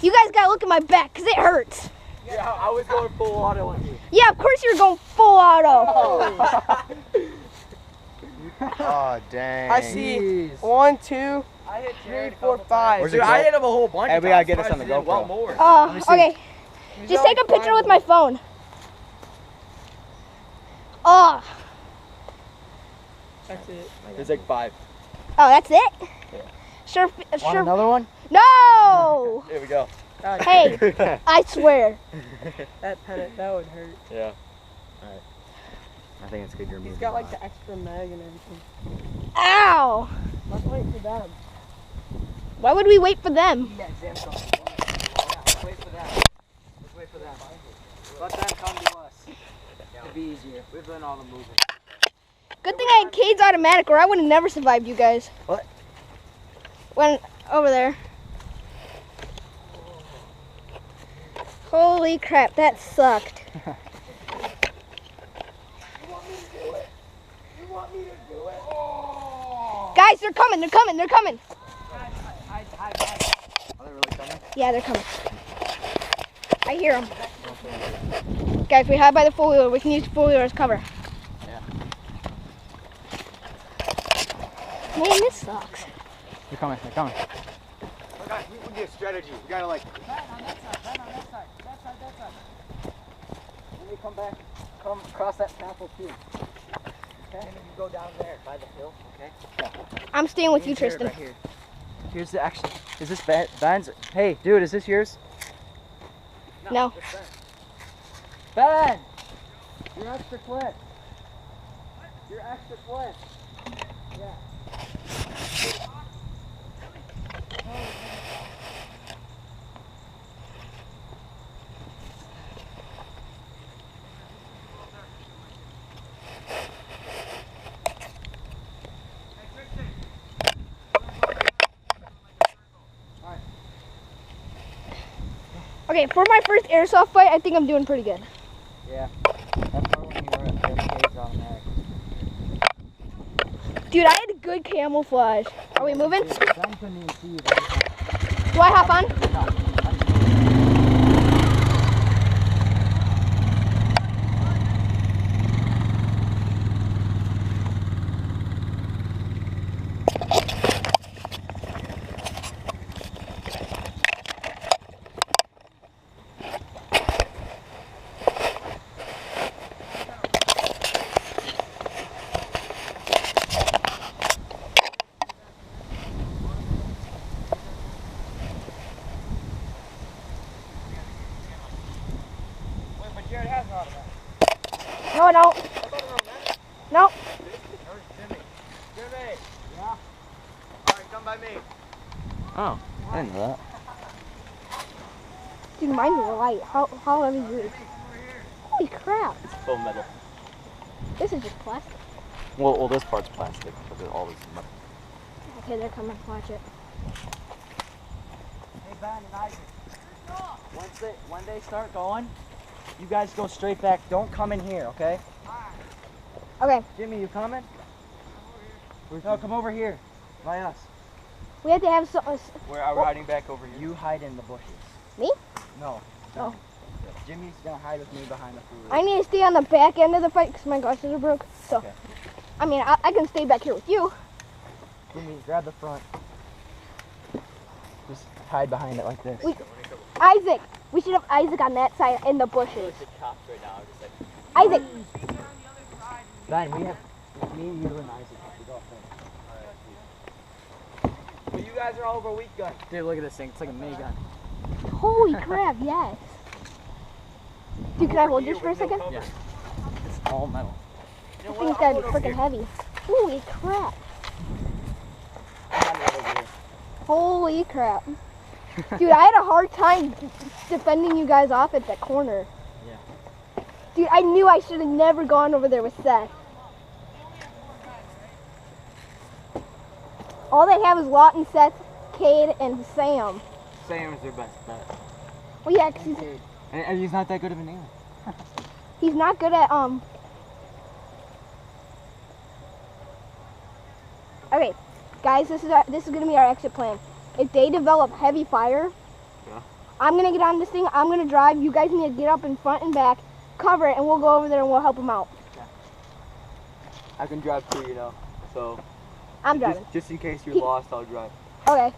You guys gotta look at my back, because it hurts. Yeah, I was going full auto on you. Yeah, of course you're going full auto. Oh, dang. I see 1, 2, 3, 4, 5. Where's Dude, it go? I hit him a whole bunch Hey, of we gotta times. get us on the Surprised he didn't GoPro. well more. Okay. Just take a picture with my phone. Oh. That's it. There's like 5. Oh, that's it? Yeah. Sure. Want another one? No! Here we go. Hey, I swear. That would hurt. Yeah. Alright. I think it's good you're moving. He's got like the extra mag and everything. Ow! Let's wait for them. Why would we wait for them? Let's wait for them. Let's wait for them. Let them come to us. It'd be easier. We've done all the moving. Good thing I had Cade's automatic, or I would have never survived you guys. What? Went over there. Holy crap, that sucked. Guys, they're coming, they're coming, they're coming. Are they really coming? Yeah, they're coming. I hear them. Guys, we hide by the four-wheeler. We can use the four-wheeler as cover. Yeah. Man, this sucks. They're coming, they're coming. Okay, we need a strategy. We gotta like... That side. When we come back, come across that pathway too. Okay? And then you go down there by the hill, okay? Yeah. I'm staying with you, Tristan. Right here. Here's the action. Is this Ben's? Hey, dude, is this yours? No. Ben! You're extra quick. You're extra quick. Yeah. Okay, for my first airsoft fight, I think I'm doing pretty good. Yeah. That's why when you were at Cade's automatic. Dude, I had good camouflage. Are we moving? Ben couldn't even see you. Do I hop on? No, no. No. Jimmy. Yeah. Alright, come by me. Oh, I didn't know that. Dude, mine's light. How heavy is yours? Holy crap. It's full metal. This is just plastic. Well, this part's plastic, but all this is metal. Okay, they're coming. Watch it. Hey, Ben and Isaac. When they start going, you guys go straight back. Don't come in here, okay? Okay. Jimmy, you coming? No, come over here. By us. We have to have so. We're hiding back over here. You hide in the bushes. Me? No. Oh. Jimmy's gonna hide with me behind the food. I need to stay on the back end of the fight because my glasses are broke. So, Okay. I mean, I can stay back here with you. Jimmy, grab the front. Just hide behind it like this. Isaac, we should have Isaac on that side in the bushes. Isaac. Ben, we have me, you, and Isaac. We go up there. But you guys are all over weak gun. Dude, look at this thing. It's like a minigun. Holy crap, yes. Dude, can I hold yours for a second? Yeah. It's all metal. This thing's gotta be freaking heavy. Holy crap. Holy crap. Dude, I had a hard time defending you guys off at that corner. Yeah. Dude, I knew I should have never gone over there with Seth. All they have is Lawton, Seth, Cade, and Sam. Sam is their best bet. Well, yeah, 'cause And he's not that good of an aimer. he's not good at, Okay, guys, this is gonna be our exit plan. If they develop heavy fire, Yeah. I'm gonna get on this thing. I'm gonna drive. You guys need to get up in front and back, cover it, and we'll go over there and we'll help them out. I can drive too, you know. So I'm driving. just in case you're lost, I'll drive. Okay.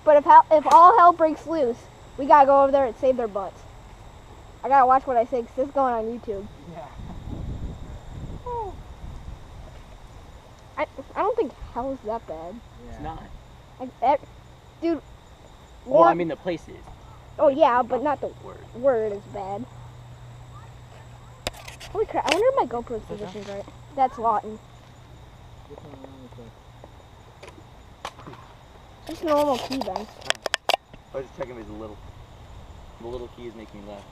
But if all hell breaks loose, we gotta go over there and save their butts. I gotta watch what I say because this is going on YouTube. Yeah. I don't think hell is that bad. It's not. Dude. Well, I mean the place is. Oh yeah, but not the Word. word is bad. Holy crap! I wonder if my GoPro's positioned right. That's Lawton. Just a normal key then. I was just checking if it's the little keys make me laugh.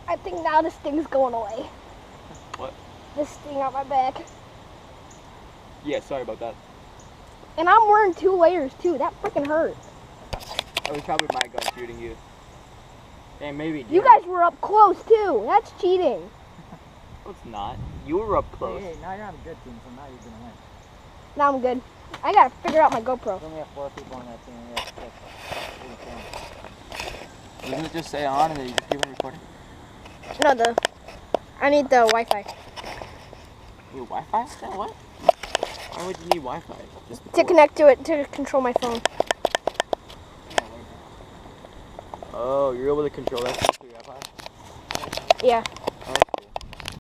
I think now this thing's going away. What? This sting on my back. Yeah, sorry about that. And I'm wearing 2 layers too. That freaking hurt. That was probably my gun shooting you. Hey, maybe. You guys were up close too. That's cheating. No, it's not. You were up close. Hey, now you're on a good team, so now you're gonna win. Now I'm good. I gotta figure out my GoPro. We only have 4 people on that team. We have 6. Doesn't it just say on and then you just keep on recording? No, I need the Wi-Fi. You Wi-Fi? That what? Why would you need Wi-Fi? Just To connect to it to control my phone. Oh, you're able to control that through your Wi-Fi? Yeah.